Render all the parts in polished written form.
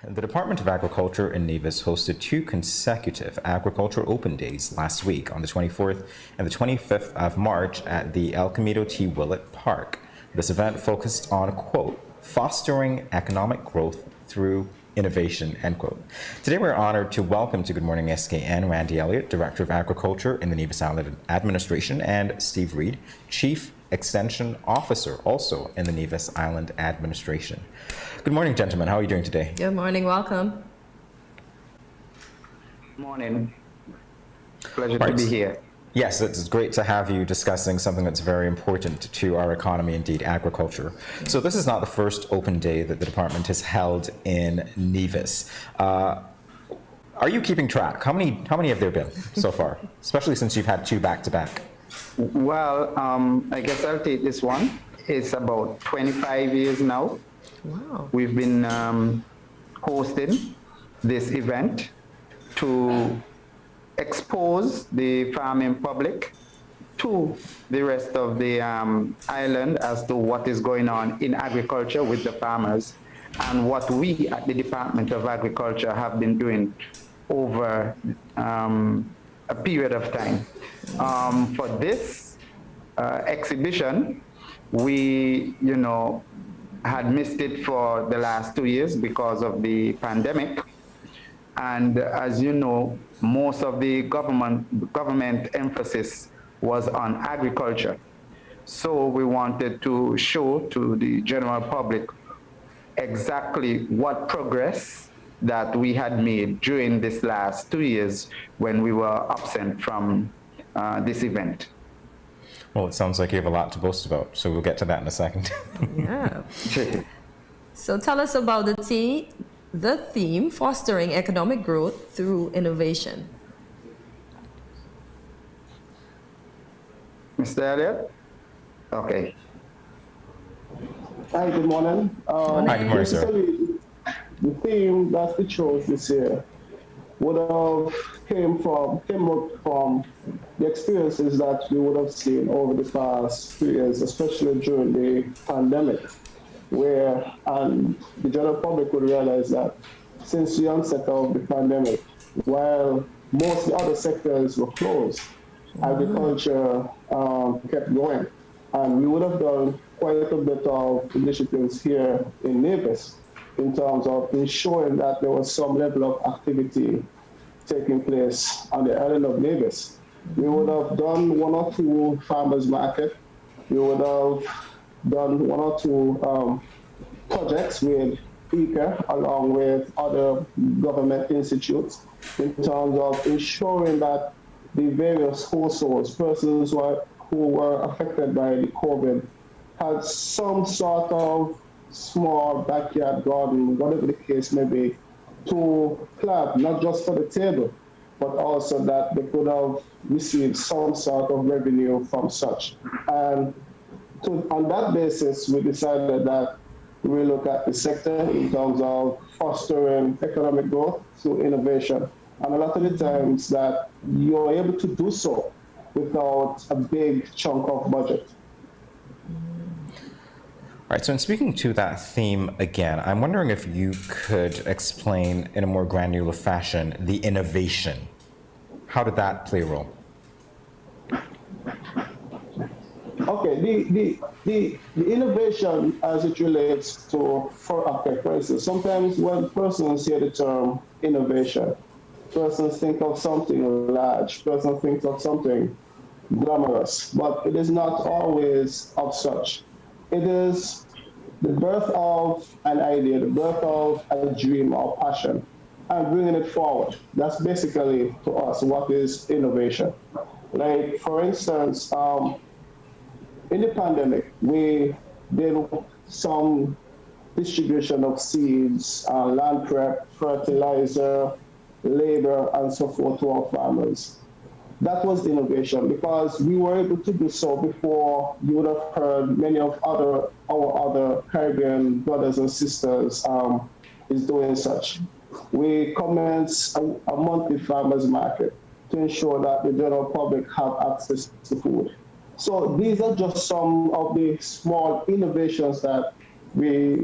The Department of Agriculture in Nevis hosted 2 consecutive agriculture open days last week on the 24th and the 25th of March at the Elqumedo T Willet Park. This event focused on, quote, fostering economic growth through innovation, end quote. Today we're honored to welcome to Good Morning SKN Randy Elliott, Director of Agriculture in the Nevis Island Administration, and Steve Reid, Chief Extension Officer, also in the Nevis Island Administration. Good morning, gentlemen. How are you doing today? Good morning. Welcome. Morning. Pleasure to be here. Yes, it's great to have you discussing something that's very important to our economy, indeed, agriculture. So this is not the first open day that the department has held in Nevis. Are you keeping track? How many have there been so far, especially since you've had 2 back-to-back? Well, I guess I'll take this one. It's about 25 years now. Wow. We've been hosting this event to expose the farming public to the rest of the island as to what is going on in agriculture with the farmers and what we at the Department of Agriculture have been doing over a period of time. For this exhibition, we, had missed it for the last 2 years because of the pandemic. And as you know, most of the government emphasis was on agriculture. So we wanted to show to the general public exactly what progress that we had made during this last 2 years when we were absent from this event. Well, it sounds like you have a lot to boast about, so we'll get to that in a second. Yeah. So tell us about the theme, fostering economic growth through innovation. Mr. Elliott? Okay. Hi, good morning. Hi, good morning, sir. The theme that we chose this year would have came up from the experiences that we would have seen over the past 3 years, especially during the pandemic, where the general public would realize that since the onset of the pandemic, while most of the other sectors were closed, agriculture kept going. And we would have done quite a bit of initiatives here in Nevis in terms of ensuring that there was some level of activity taking place on the island of Nevis. We would have done 1 or 2 farmers market. We would have done 1 or 2 projects with ECA along with other government institutes in terms of ensuring that the various households, persons who were affected by the COVID, had some sort of small backyard garden, whatever the case may be, to plant, not just for the table, but also that they could have received some sort of revenue from such. And on that basis, we decided that we look at the sector in terms of fostering economic growth through innovation. And a lot of the times that you're able to do so without a big chunk of budget. All right, so in speaking to that theme again, I'm wondering if you could explain in a more granular fashion the innovation. How did that play a role? Okay, the innovation as it relates to, for instance, sometimes when persons hear the term innovation, persons think of something large, persons think of something glamorous, but it is not always of such. It is the birth of an idea, the birth of a dream or passion, and bringing it forward. That's basically, to us, what is innovation. Like, for instance, in the pandemic, we did some distribution of seeds, land prep, fertilizer, labor, and so forth to our farmers. That was the innovation because we were able to do so before you would have heard many of our other Caribbean brothers and sisters is doing such. We commence a monthly farmers market to ensure that the general public have access to food. So these are just some of the small innovations that we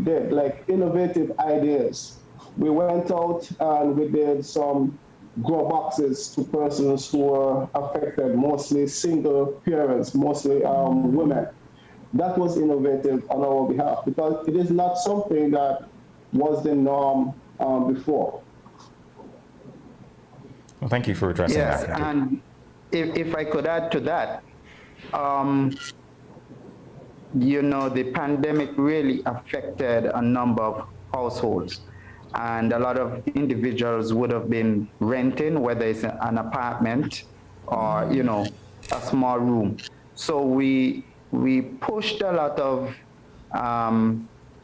did, like innovative ideas. We went out and we did some grow boxes to persons who were affected, mostly single parents, mostly women. That was innovative on our behalf because it is not something that was the norm before. Well, thank you for addressing Yes, that. and if I could add to that, you know, the pandemic really affected a number of households, and a lot of individuals would have been renting, whether it's an apartment or, you know, a small room. So we pushed a lot of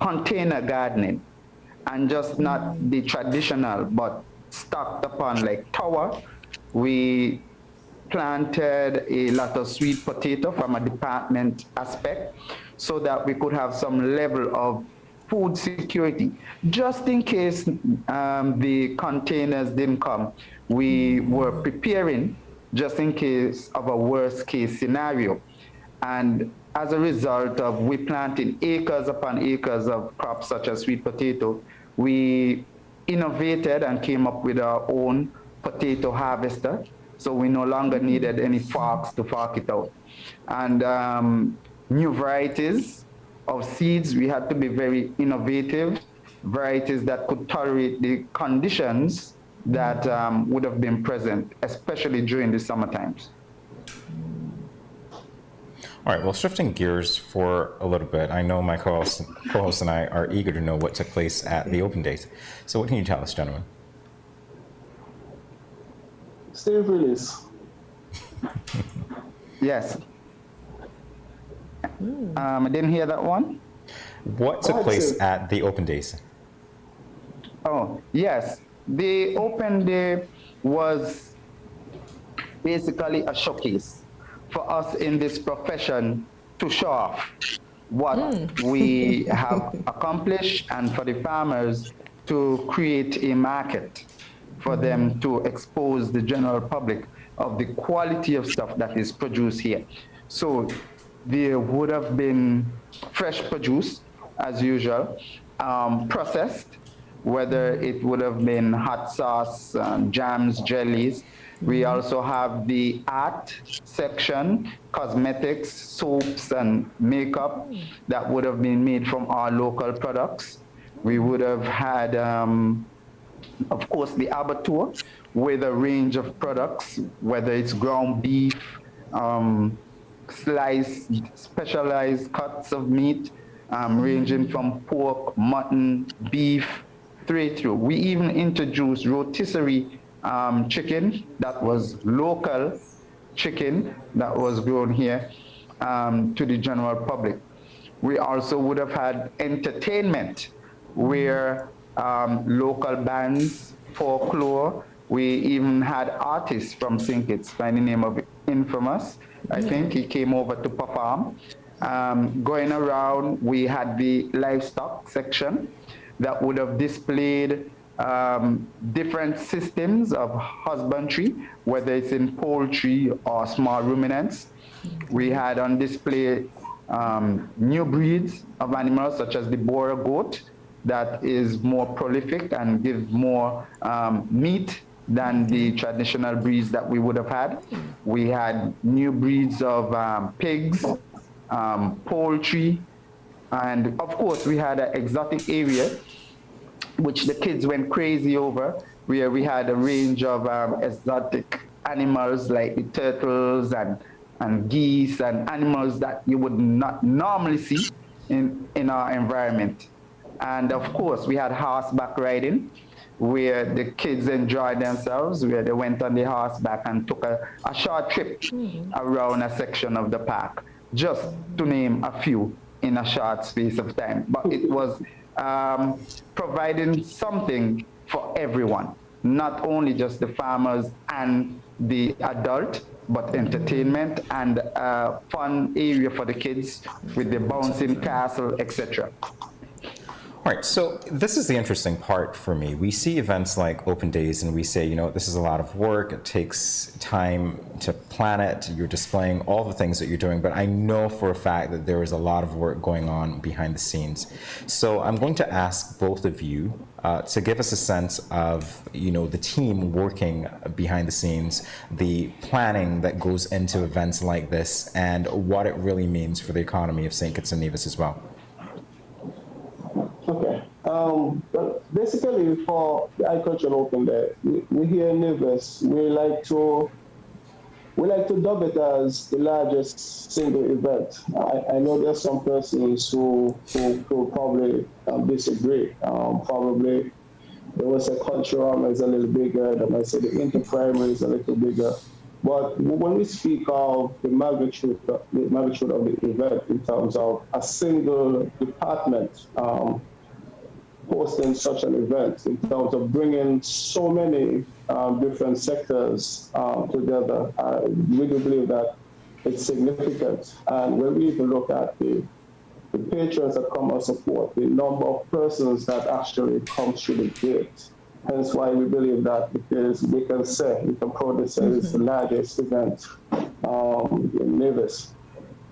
container gardening, and just not the traditional, but stocked upon like tower. We planted a lot of sweet potato from a department aspect so that we could have some level of food security. Just in case the containers didn't come, we were preparing just in case of a worst case scenario. And as a result of we planting acres upon acres of crops such as sweet potato, we innovated and came up with our own potato harvester. So we no longer needed any forks to fork it out. And new varieties of seeds, we had to be very innovative, varieties that could tolerate the conditions that would have been present, especially during the summer times. All right, well, shifting gears for a little bit, I know my co-host and I are eager to know what took place at the open days. So what can you tell us, gentlemen? Steve Reid. Yes. I didn't hear that one. What took place at the open days? Oh, yes. The open day was basically a showcase for us in this profession to show off what we have accomplished, and for the farmers to create a market for them to expose the general public of the quality of stuff that is produced here. So there would have been fresh produce, as usual, processed, whether it would have been hot sauce, jams, jellies. We also have the art section, cosmetics, soaps, and makeup that would have been made from our local products. We would have had, of course, the abattoir with a range of products, whether it's ground beef, sliced, specialized cuts of meat, ranging from pork, mutton, beef, straight through. We even introduced rotisserie chicken that was local chicken that was grown here to the general public. We also would have had entertainment where local bands, folklore, we even had artists from St. Kitts by the name of Infamous. I think he came over to perform. Going around, we had the livestock section that would have displayed different systems of husbandry, whether it's in poultry or small ruminants. We had on display new breeds of animals such as the Boer goat that is more prolific and gives more meat than the traditional breeds that we would have had. We had new breeds of pigs, poultry, and of course we had an exotic area which the kids went crazy over, where we had a range of exotic animals like the turtles and geese and animals that you would not normally see in our environment. And of course, we had horseback riding, where the kids enjoyed themselves, where they went on the horseback and took a short trip around a section of the park, just to name a few in a short space of time. But it was providing something for everyone, not only just the farmers and the adult, but entertainment and a fun area for the kids with the bouncing castle, etc. All All right, so this is the interesting part for me. We see events like Open Days and we say, you know, this is a lot of work. It takes time to plan it. You're displaying all the things that you're doing, but I know for a fact that there is a lot of work going on behind the scenes. So I'm going to ask both of you to give us a sense of, you know, the team working behind the scenes, the planning that goes into events like this, and what it really means for the economy of St. Kitts and Nevis as well. Okay. But basically, for the Agricultural Open Day, we here in Nevis, we like to dub it as the largest single event. I know there's some persons who probably disagree. Probably they will say cultural is a little bigger. They might say the inter-primary is a little bigger. But when we speak of the magnitude of the event in terms of a single department hosting such an event, in terms of bringing so many different sectors together, we do believe that it's significant. And when we even look at the patrons that come and support, the number of persons that actually come through the gate, hence why we believe that because we can proudly say it's the largest event in Nevis.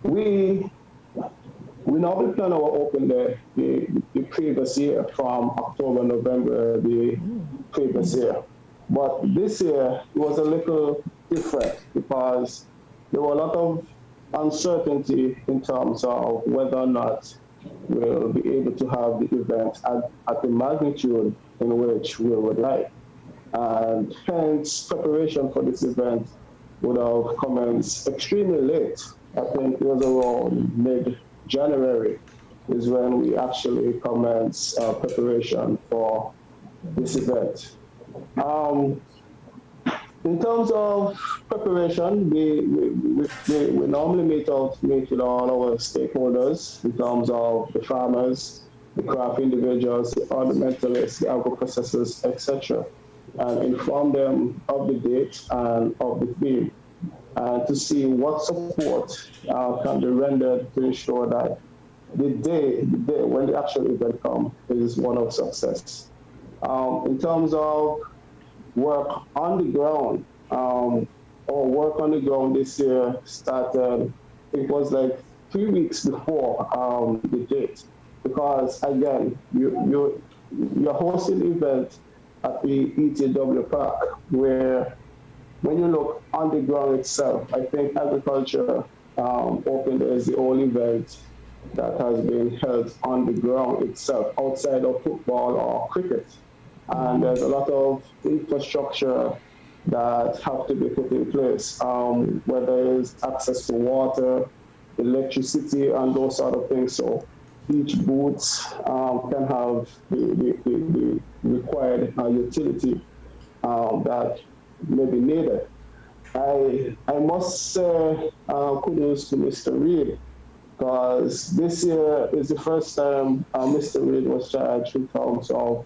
We normally plan our open day the previous year from October, November the previous year. But this year it was a little different because there were a lot of uncertainty in terms of whether or not we'll be able to have the event at the magnitude in which we would like. And hence preparation for this event would have commenced extremely late. I think it was around mid-January is when we actually commenced preparation for this event. In terms of preparation, we normally meet with all our stakeholders in terms of the farmers, the craft individuals, the ornamentalists, the agro-processors, etc., and inform them of the date and of the theme, and to see what support can be rendered to ensure that the day when the actual event comes is one of success. In terms of work on the ground, our work on the ground this year started, it was like 3 weeks before the date, because again, you're hosting an event at the ETW Park, where when you look on the ground itself, I think agriculture open is the only event that has been held on the ground itself, outside of football or cricket. And there's a lot of infrastructure that have to be put in place, whether it's access to water, electricity, and those sort of things. So each booth can have the required utility that may be needed. I must say kudos to Mr. Reid, because this year is the first time Mr. Reid was charged in terms of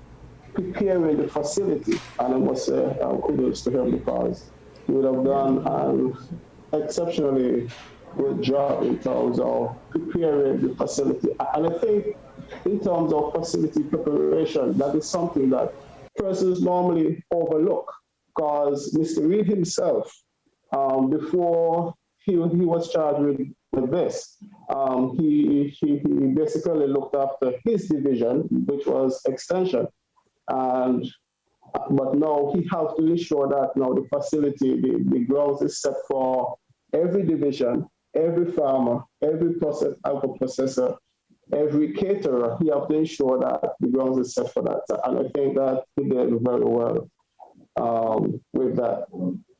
preparing the facility, and I must say kudos to him, because he would have done an exceptionally good job in terms of preparing the facility. And I think in terms of facility preparation, that is something that persons normally overlook, because Mr. Reid himself, before he was charged with this, he basically looked after his division, which was extension. But now he has to ensure that now the facility, the grounds is set for every division, every farmer, every agro-processor, every caterer. He has to ensure that the grounds is set for that. And I think that he did very well with that.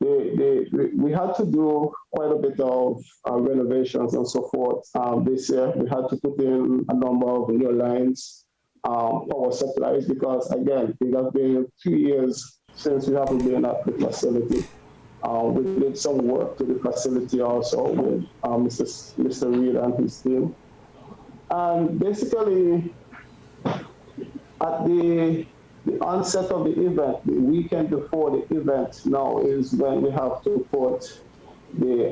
We had to do quite a bit of renovations and so forth. This year, we had to put in a number of new lines, power supplies, because again, it has been 2 years since we haven't been at the facility. We did some work to the facility also with Mr. Reid and his team. And basically, at the onset of the event, the weekend before the event now is when we have to put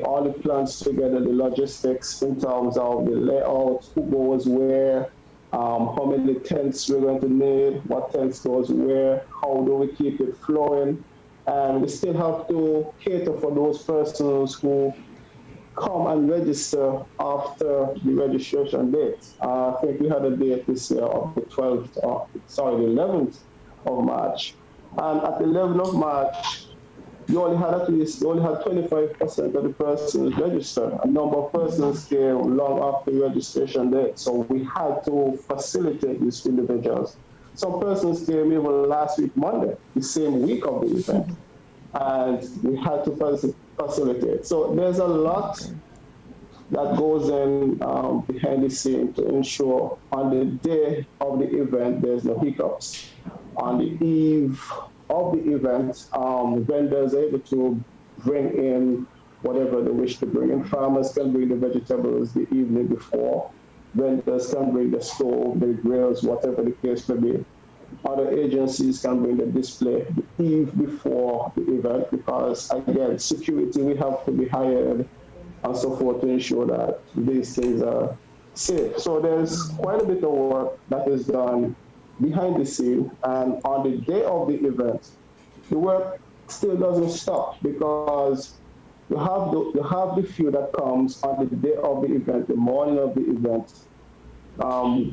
all the plans together, the logistics in terms of the layout, who goes where, how many tents we're going to need, what tents goes where, how do we keep it flowing. And we still have to cater for those persons who come and register after the registration date. I think we had a date this year of the 11th of March. And at the 11th of March, you only had 25% of the persons registered. A number of persons came long after the registration date. So we had to facilitate these individuals. Some persons came even last week, Monday, the same week of the event. And we had to facilitate. So there's a lot that goes in behind the scene to ensure on the day of the event, there's no hiccups. On the eve of the event, vendors are able to bring in whatever they wish to bring in. Farmers can bring the vegetables the evening before. Vendors can bring the stove, the grills, whatever the case may be. Other agencies can bring the display the eve before the event because, again, security, we have to be hired and so forth to ensure that these things are safe. So there's quite a bit of work that is done behind the scene, and on the day of the event, the work still doesn't stop because you have the few that comes on the day of the event, the morning of the event,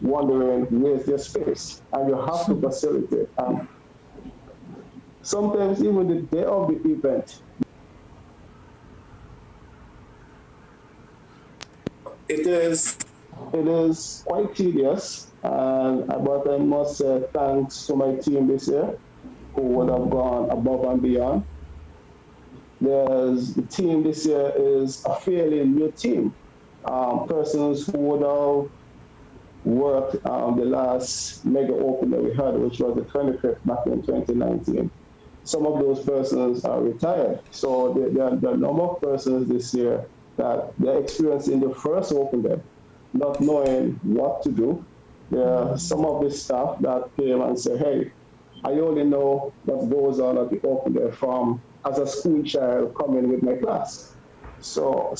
wondering where's their space, and you have to facilitate. And sometimes even the day of the event, it is quite tedious, but I must say thanks to my team this year, who would have gone above and beyond. The team this year is a fairly new team. Persons who would have worked the last mega open that we had, which was the 25th back in 2019. Some of those persons are retired. So there are a number of persons this year that they're experiencing the first open day, not knowing what to do. There are some of the staff that came and said, hey, I only know what goes on at the open day from as a school child coming with my class. So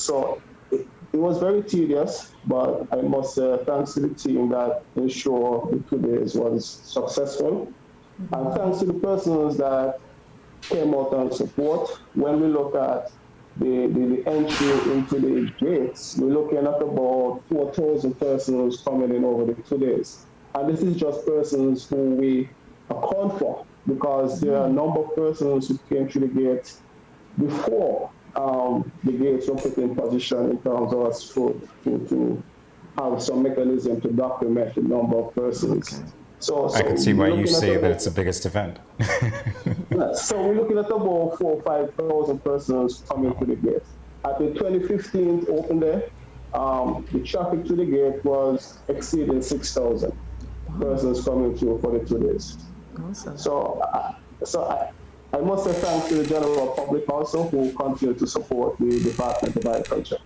it was very tedious, but I must say thanks to the team that ensured the 2 days was successful. And thanks to the persons that came out and support. When we look at the entry into the gates, we're looking at about 4,000 persons coming in over the 2 days. And this is just persons who we account for, because there are a number of persons who came through the gates before the gates were put in position in terms of us to have some mechanism to document the number of persons. Okay. So I can see why you say that it's the biggest event. So we're looking at about 4,000 or 5,000 persons coming to the gate. At the 2015 open day, the traffic to the gate was exceeding 6,000 persons coming through for the 2 days. Awesome. So I must say thanks to the general public also, who continue to support the Department of Agriculture.